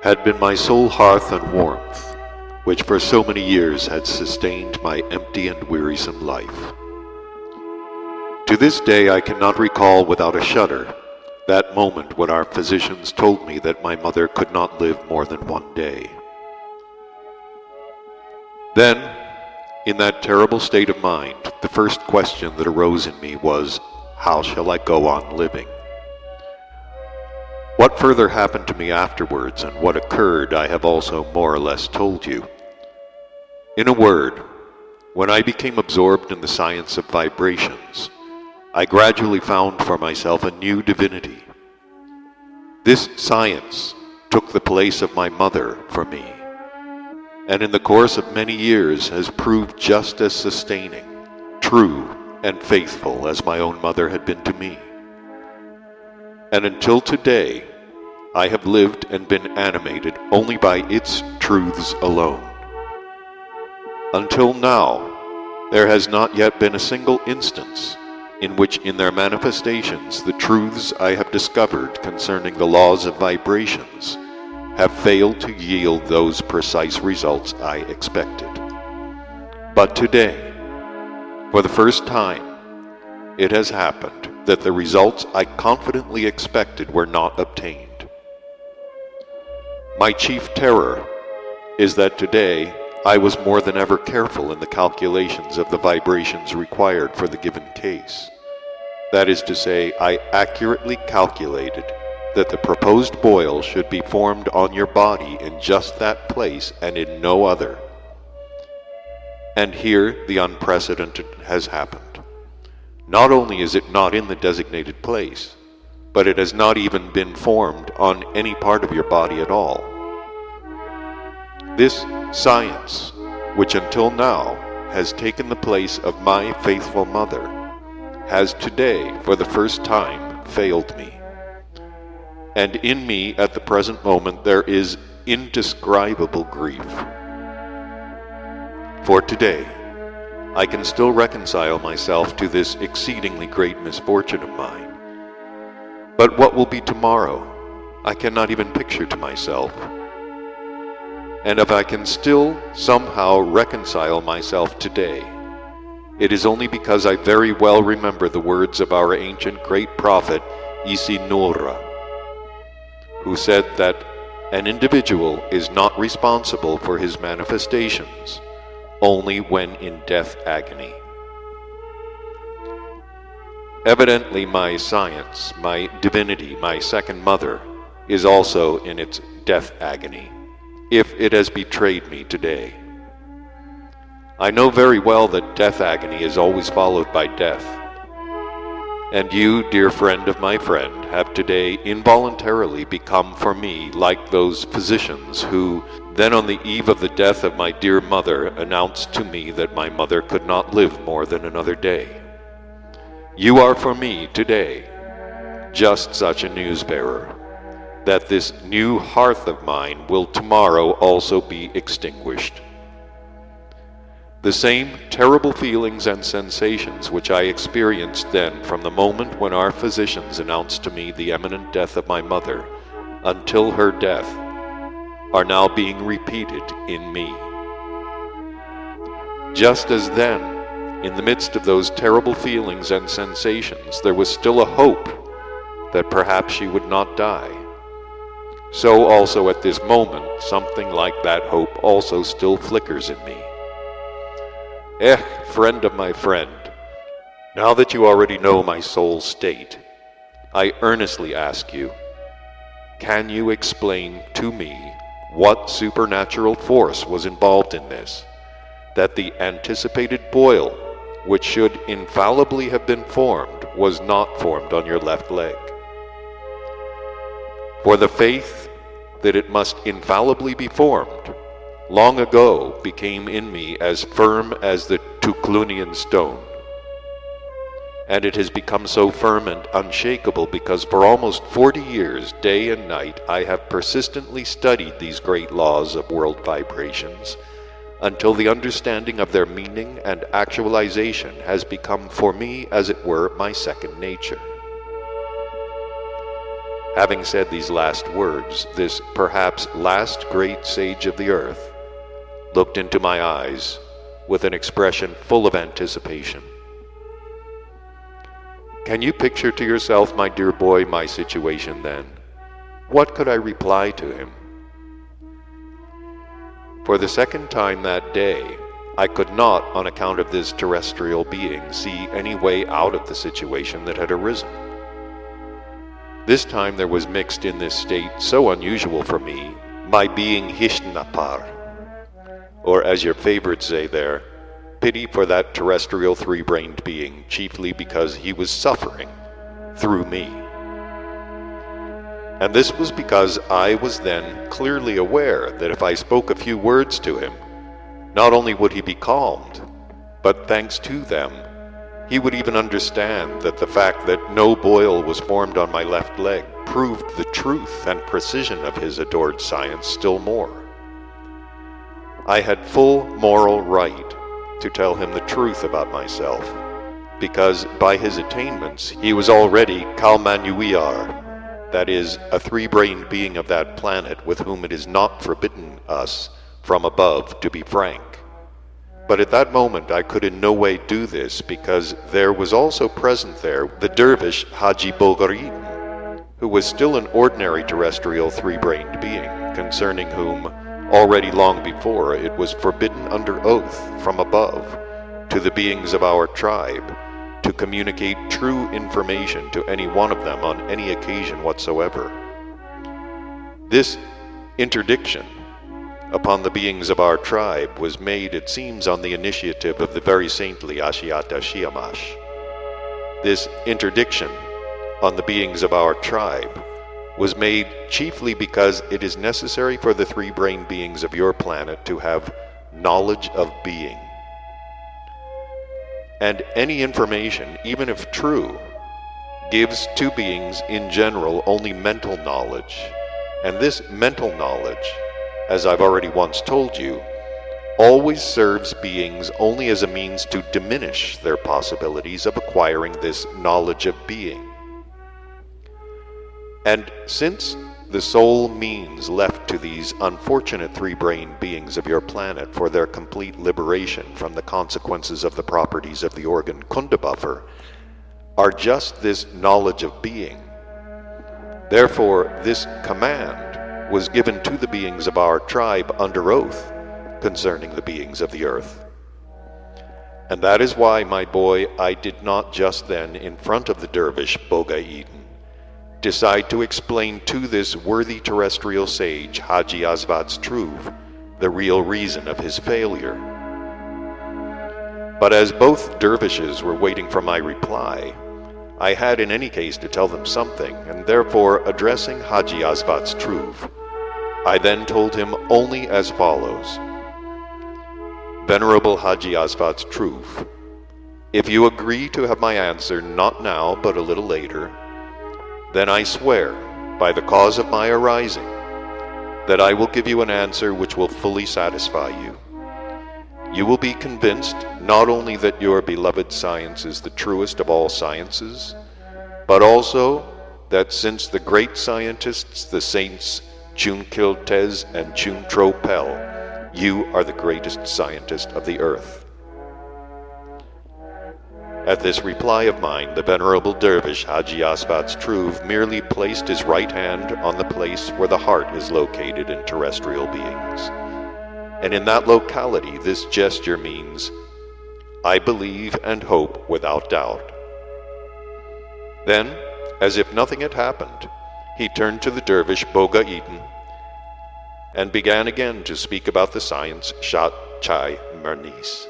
had been my sole hearth and warmth, which for so many years had sustained my empty and wearisome life. To this day I cannot recall without a shudder that moment when our physicians told me that my mother could not live more than one day. Then, in that terrible state of mind, the first question that arose in me was, how shall I go on living? What further happened to me afterwards and what occurred I have also more or less told you. In a word, when I became absorbed in the science of vibrations, I gradually found for myself a new divinity. This science took the place of my mother for me, and in the course of many years has proved just as sustaining, true, and faithful as my own mother had been to me. And until today, I have lived and been animated only by its truths alone. Until now, there has not yet been a single instance in which in their manifestations the truths I have discovered concerning the laws of vibrations have failed to yield those precise results I expected. But today, for the first time, it has happened that the results I confidently expected were not obtained. My chief terror is that today I was more than ever careful in the calculations of the vibrations required for the given case. That is to say, I accurately calculated that the proposed boil should be formed on your body in just that place and in no other. And here the unprecedented has happened. Not only is it not in the designated place, but it has not even been formed on any part of your body at all. This science, which until now has taken the place of my faithful mother, has today, for the first time, failed me. And in me at the present moment there is indescribable grief. For today, I can still reconcile myself to this exceedingly great misfortune of mine. But what will be tomorrow, I cannot even picture to myself. And if I can still somehow reconcile myself today, it is only because I very well remember the words of our ancient great prophet Isinura, who said that an individual is not responsible for his manifestations only when in death agony. Evidently my science, my divinity, my second mother, is also in its death agony, if it has betrayed me today. I know very well that death agony is always followed by death. And you, dear friend of my friend, have today involuntarily become for me like those physicians who, then on the eve of the death of my dear mother, announced to me that my mother could not live more than another day. You are for me today just such a news-bearer, that this new hearth of mine will tomorrow also be extinguished. The same terrible feelings and sensations which I experienced then from the moment when our physicians announced to me the imminent death of my mother until her death are now being repeated in me. Just as then, in the midst of those terrible feelings and sensations, there was still a hope that perhaps she would not die, so also at this moment something like that hope also still flickers in me. Friend of my friend, now that you already know my soul's state, I earnestly ask you, can you explain to me what supernatural force was involved in this, that the anticipated boil, which should infallibly have been formed, was not formed on your left leg? For the faith that it must infallibly be formed long ago became in me as firm as the Tuclunian stone. And it has become so firm and unshakable because for almost 40 years, day and night, I have persistently studied these great laws of world vibrations until the understanding of their meaning and actualization has become for me, as it were, my second nature. Having said these last words, this perhaps last great sage of the earth looked into my eyes with an expression full of anticipation. Can you picture to yourself, my dear boy, my situation then? What could I reply to him? For the second time that day, I could not, on account of this terrestrial being, see any way out of the situation that had arisen. This time there was mixed in this state so unusual for me, my being Hishnapar, or as your favorites say there, pity for that terrestrial three-brained being, chiefly because he was suffering through me. And this was because I was then clearly aware that if I spoke a few words to him, not only would he be calmed, but thanks to them, he would even understand that the fact that no boil was formed on my left leg proved the truth and precision of his adored science still more. I had full moral right to tell him the truth about myself, because by his attainments he was already Kalmanuiar, that is, a three-brained being of that planet with whom it is not forbidden us from above to be frank. But at that moment I could in no way do this, because there was also present there the Dervish Haji Bokharian, who was still an ordinary terrestrial three-brained being, concerning whom already long before it was forbidden under oath from above to the beings of our tribe to communicate true information to any one of them on any occasion whatsoever. This interdiction upon the beings of our tribe was made, it seems, on the initiative of the very saintly Ashiata Shiamash. This interdiction on the beings of our tribe was made chiefly because it is necessary for the three-brained beings of your planet to have knowledge of being. And any information, even if true, gives to beings in general only mental knowledge. And this mental knowledge, as I've already once told you, always serves beings only as a means to diminish their possibilities of acquiring this knowledge of being. And since the sole means left to these unfortunate three-brained beings of your planet for their complete liberation from the consequences of the properties of the organ Kunda buffer are just this knowledge of being, therefore this command was given to the beings of our tribe under oath concerning the beings of the earth. And that is why, my boy, I did not just then, in front of the Dervish Bokharian, decide to explain to this worthy terrestrial sage, Haji Asvat's Truv, the real reason of his failure. But as both dervishes were waiting for my reply, I had in any case to tell them something, and therefore, addressing Haji Asvat's Truv, I then told him only as follows: Venerable Haji Asvat's Truv, if you agree to have my answer not now but a little later, then I swear, by the cause of my arising, that I will give you an answer which will fully satisfy you. You will be convinced not only that your beloved science is the truest of all sciences, but also that since the great scientists, the saints Chunkil Tez and Chuntro Pel, you are the greatest scientist of the earth. At this reply of mine, the venerable dervish Haji Asvat's Truv merely placed his right hand on the place where the heart is located in terrestrial beings. And in that locality, this gesture means, I believe and hope without doubt. Then, as if nothing had happened, he turned to the dervish Bokharian and began again to speak about the science Shat Chai Mernis.